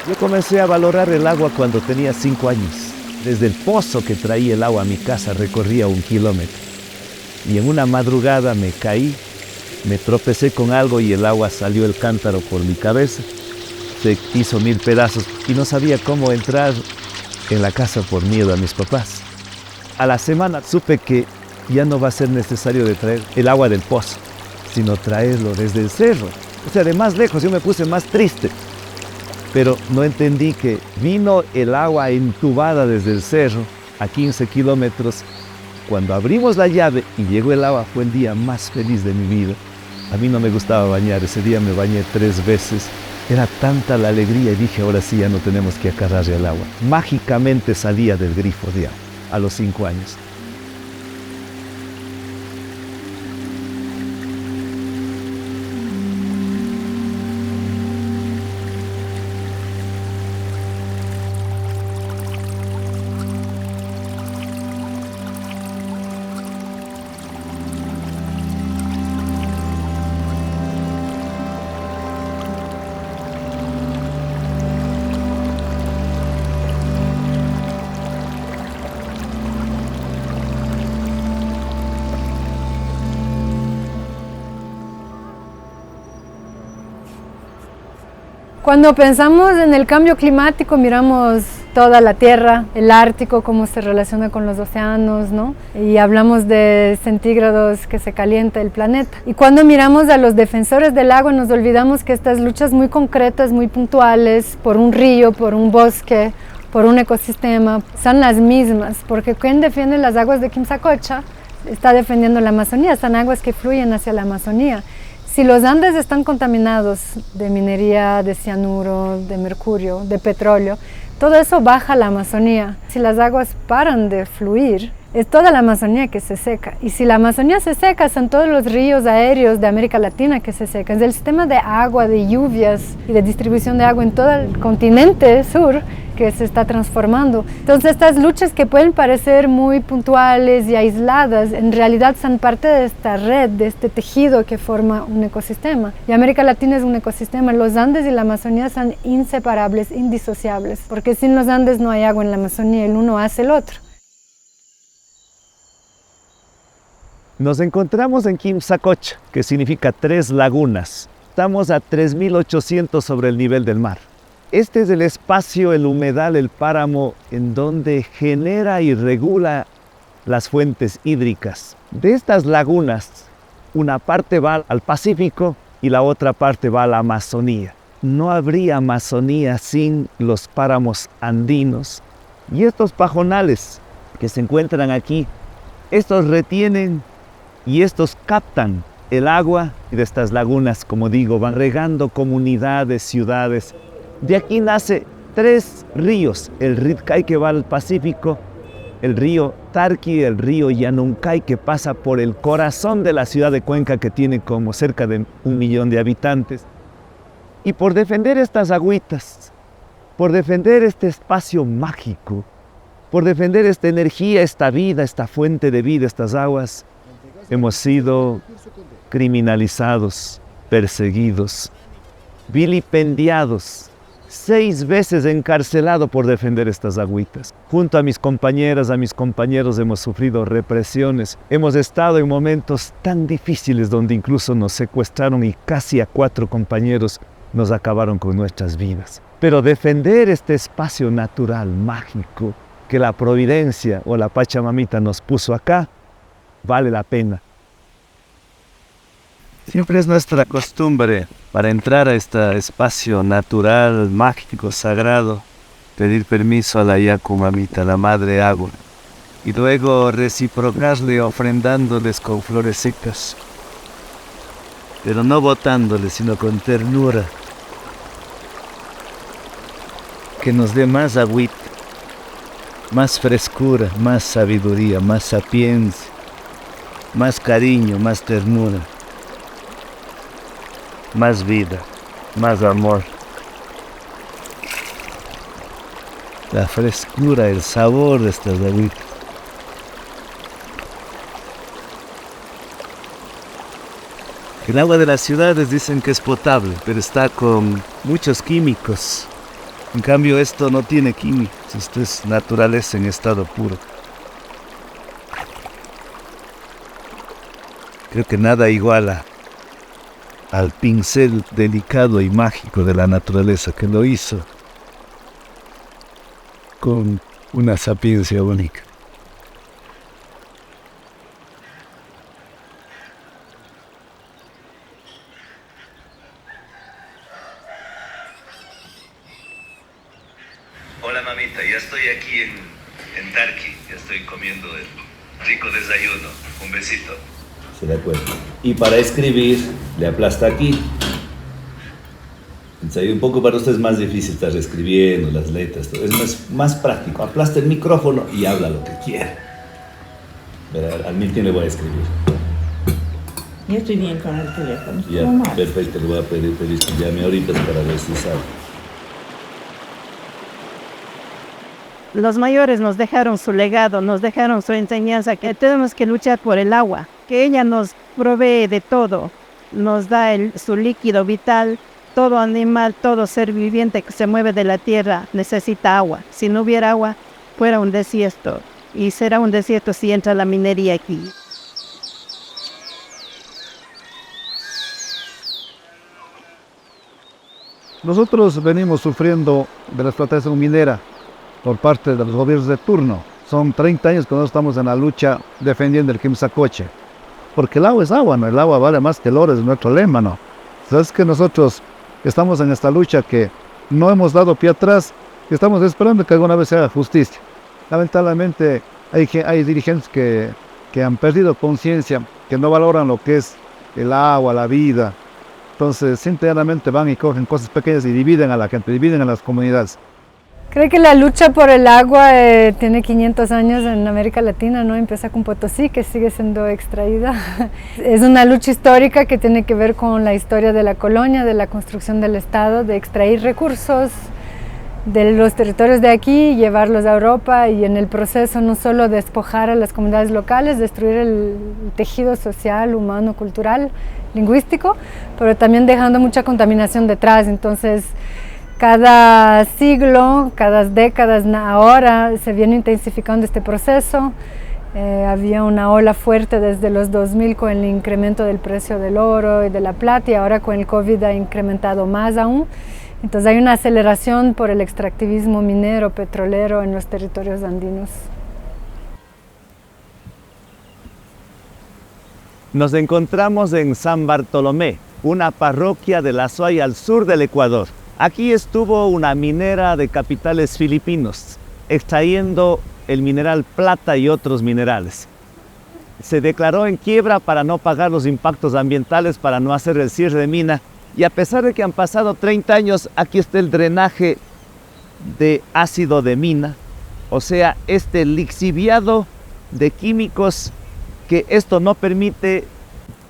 Yo comencé a valorar el agua cuando tenía 5 años. Desde el pozo que traía el agua a mi casa recorría 1 kilómetro. Y en una madrugada me caí, me tropecé con algo y el agua salió el cántaro por mi cabeza. Se hizo 1000 pedazos y no sabía cómo entrar en la casa por miedo a mis papás. A la semana supe que ya no va a ser necesario de traer el agua del pozo, sino traerlo desde el cerro. O sea, de más lejos. Yo me puse más triste. Pero no entendí que vino el agua entubada desde el cerro a 15 kilómetros. Cuando abrimos la llave y llegó el agua, fue el día más feliz de mi vida. A mí no me gustaba bañar, ese día me bañé 3 veces. Era tanta la alegría y dije, ahora sí ya no tenemos que acarrear el agua. Mágicamente salía del grifo de agua a los 5 años. Cuando pensamos en el cambio climático, miramos toda la Tierra, el Ártico, cómo se relaciona con los océanos, ¿no? Y hablamos de centígrados que se calienta el planeta. Y cuando miramos a los defensores del agua, nos olvidamos que estas luchas muy concretas, muy puntuales, por un río, por un bosque, por un ecosistema, son las mismas, porque quien defiende las aguas de Quimsacocha está defendiendo la Amazonía, son aguas que fluyen hacia la Amazonía. Si los Andes están contaminados de minería, de cianuro, de mercurio, de petróleo, todo eso baja a la Amazonía. Si las aguas paran de fluir, es toda la Amazonía que se seca. Y si la Amazonía se seca, son todos los ríos aéreos de América Latina que se secan. Es el sistema de agua, de lluvias y de distribución de agua en todo el continente sur que se está transformando. Entonces estas luchas que pueden parecer muy puntuales y aisladas, en realidad son parte de esta red, de este tejido que forma un ecosistema. Y América Latina es un ecosistema. Los Andes y la Amazonía son inseparables, indisociables, porque sin los Andes no hay agua en la Amazonía, el uno hace el otro. Nos encontramos en Quimsacocha, que significa 3 lagunas. Estamos a 3.800 sobre el nivel del mar. Este es el espacio, el humedal, el páramo, en donde genera y regula las fuentes hídricas. De estas lagunas, una parte va al Pacífico y la otra parte va a la Amazonía. No habría Amazonía sin los páramos andinos. Y estos pajonales que se encuentran aquí, estos retienen y estos captan el agua de estas lagunas, como digo, van regando comunidades, ciudades. De aquí nace 3 ríos, el Ritkay que va al Pacífico, el río Tarqui, el río Yanuncay que pasa por el corazón de la ciudad de Cuenca que tiene como cerca de 1 millón de habitantes. Y por defender estas agüitas, por defender este espacio mágico, por defender esta energía, esta vida, esta fuente de vida, estas aguas, hemos sido criminalizados, perseguidos, vilipendiados, 6 veces encarcelado por defender estas agüitas. Junto a mis compañeras, a mis compañeros hemos sufrido represiones. Hemos estado en momentos tan difíciles donde incluso nos secuestraron y casi a 4 compañeros nos acabaron con nuestras vidas. Pero defender este espacio natural, mágico, que la Providencia o la Pachamamita nos puso acá, vale la pena. Siempre es nuestra costumbre, para entrar a este espacio natural, mágico, sagrado, pedir permiso a la Yacumamita, la Madre Agua, y luego reciprocarle ofrendándoles con flores secas, pero no botándoles, sino con ternura, que nos dé más agüita, más frescura, más sabiduría, más sapiencia, más cariño, más ternura. Más vida, más amor. La frescura, el sabor de estas agüitas. El agua de las ciudades dicen que es potable, pero está con muchos químicos. En cambio, esto no tiene químicos, esto es naturaleza en estado puro. Creo que nada iguala al pincel delicado y mágico de la naturaleza que lo hizo con una sapiencia única. Hola mamita, ya estoy aquí en Tarqui, ya estoy comiendo el rico desayuno. Un besito. Se da cuenta. Y para escribir, le aplasta aquí. Entonces, un poco para usted es más difícil estar escribiendo las letras, todo. Es más práctico. Aplasta el micrófono y habla lo que quiera. Verá, al Milton le voy a escribir. Yo estoy bien con el teléfono. Ya, perfecto, le voy a pedir que llame ahorita para ver si sabe. Los mayores nos dejaron su legado, nos dejaron su enseñanza, que tenemos que luchar por el agua, que ella nos provee de todo, nos da su líquido vital. Todo animal, todo ser viviente que se mueve de la tierra necesita agua. Si no hubiera agua, fuera un desierto, y será un desierto si entra la minería aquí. Nosotros venimos sufriendo de la explotación minera por parte de los gobiernos de turno. Son 30 años que nosotros estamos en la lucha defendiendo el Quimsacoche. Porque el agua es agua, ¿no? El agua vale más que el oro, es nuestro lema, ¿no? Entonces que nosotros estamos en esta lucha que no hemos dado pie atrás y estamos esperando que alguna vez se haga justicia. Lamentablemente hay dirigentes que han perdido conciencia, que no valoran lo que es el agua, la vida. Entonces, simplemente van y cogen cosas pequeñas y dividen a la gente, dividen a las comunidades. Creo que la lucha por el agua tiene 500 años en América Latina, ¿no? Empieza con Potosí, que sigue siendo extraída. Es una lucha histórica que tiene que ver con la historia de la colonia, de la construcción del Estado, de extraer recursos de los territorios de aquí y llevarlos a Europa, y en el proceso no solo despojar a las comunidades locales, destruir el tejido social, humano, cultural, lingüístico, pero también dejando mucha contaminación detrás. Entonces, cada siglo, cada décadas, ahora se viene intensificando este proceso. Había una ola fuerte desde los 2000 con el incremento del precio del oro y de la plata, y ahora con el COVID ha incrementado más aún. Entonces hay una aceleración por el extractivismo minero, petrolero en los territorios andinos. Nos encontramos en San Bartolomé, una parroquia de La Suay al sur del Ecuador. Aquí estuvo una minera de capitales filipinos, extrayendo el mineral plata y otros minerales. Se declaró en quiebra para no pagar los impactos ambientales, para no hacer el cierre de mina. Y a pesar de que han pasado 30 años, aquí está el drenaje de ácido de mina, o sea, este lixiviado de químicos, que esto no permite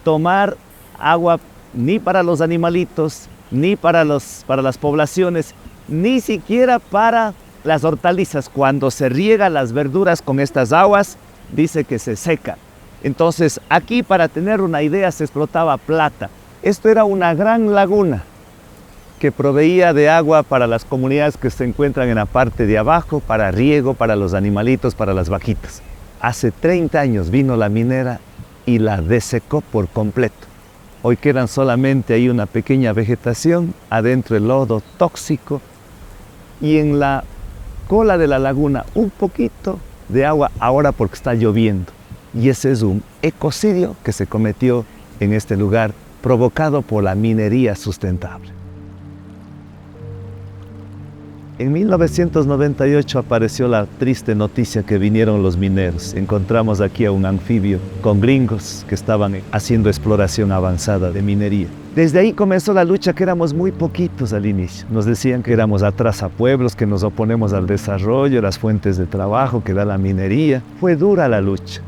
tomar agua ni para los animalitos, ni para las poblaciones, ni siquiera para las hortalizas. Cuando se riegan las verduras con estas aguas, dice que se seca. Entonces, aquí, para tener una idea, se explotaba plata. Esto era una gran laguna que proveía de agua para las comunidades que se encuentran en la parte de abajo, para riego, para los animalitos, para las vaquitas. Hace 30 años vino la minera y la desecó por completo. Hoy quedan solamente ahí una pequeña vegetación, adentro el lodo tóxico, y en la cola de la laguna un poquito de agua ahora porque está lloviendo. Y ese es un ecocidio que se cometió en este lugar, provocado por la minería sustentable. En 1998 apareció la triste noticia que vinieron los mineros. Encontramos aquí a un anfibio con gringos que estaban haciendo exploración avanzada de minería. Desde ahí comenzó la lucha, que éramos muy poquitos al inicio. Nos decían que éramos atrasapueblos, que nos oponemos al desarrollo, las fuentes de trabajo que da la minería. Fue dura la lucha,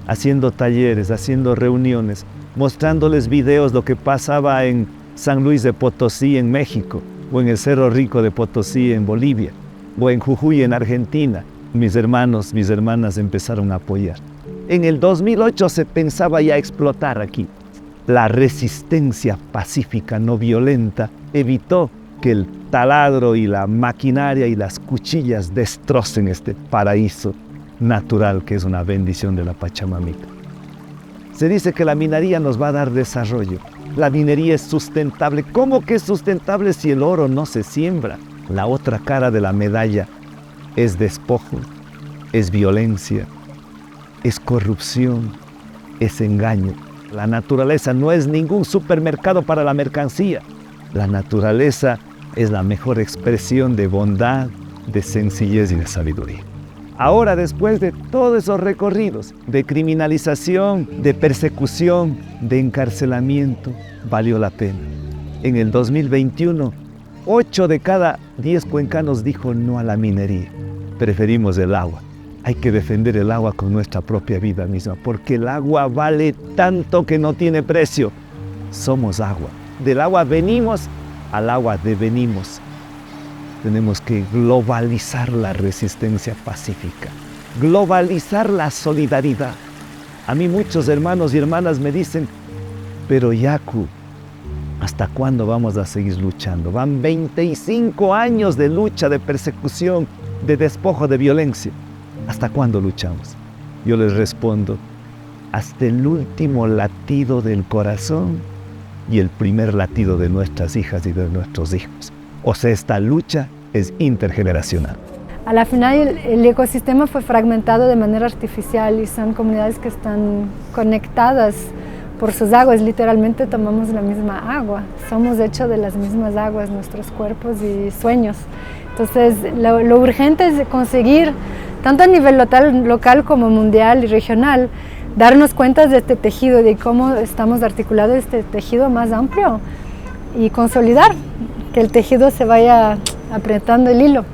haciendo talleres, haciendo reuniones, mostrándoles videos, lo que pasaba en San Luis de Potosí en México, o en el Cerro Rico de Potosí en Bolivia, o en Jujuy en Argentina. Mis hermanos, mis hermanas empezaron a apoyar. En el 2008 se pensaba ya explotar aquí. La resistencia pacífica, no violenta, evitó que el taladro y la maquinaria y las cuchillas destrocen este paraíso natural que es una bendición de la Pachamamita. Se dice que la minería nos va a dar desarrollo. La minería es sustentable. ¿Cómo que es sustentable si el oro no se siembra? La otra cara de la medalla es despojo, es violencia, es corrupción, es engaño. La naturaleza no es ningún supermercado para la mercancía. La naturaleza es la mejor expresión de bondad, de sencillez y de sabiduría. Ahora, después de todos esos recorridos de criminalización, de persecución, de encarcelamiento, valió la pena. En el 2021, 8 de cada 10 cuencanos dijo no a la minería. Preferimos el agua. Hay que defender el agua con nuestra propia vida misma, porque el agua vale tanto que no tiene precio. Somos agua. Del agua venimos, al agua devenimos. Tenemos que globalizar la resistencia pacífica, globalizar la solidaridad. A mí muchos hermanos y hermanas me dicen, pero Yaku, ¿hasta cuándo vamos a seguir luchando? Van 25 años de lucha, de persecución, de despojo, de violencia. ¿Hasta cuándo luchamos? Yo les respondo, hasta el último latido del corazón y el primer latido de nuestras hijas y de nuestros hijos. O sea, esta lucha es intergeneracional. A la final el ecosistema fue fragmentado de manera artificial y son comunidades que están conectadas por sus aguas. Literalmente tomamos la misma agua, somos hechos de las mismas aguas, nuestros cuerpos y sueños. Entonces lo urgente es conseguir, tanto a nivel local como mundial y regional, darnos cuenta de este tejido, de cómo estamos articulados este tejido más amplio y consolidar, que el tejido se vaya apretando el hilo.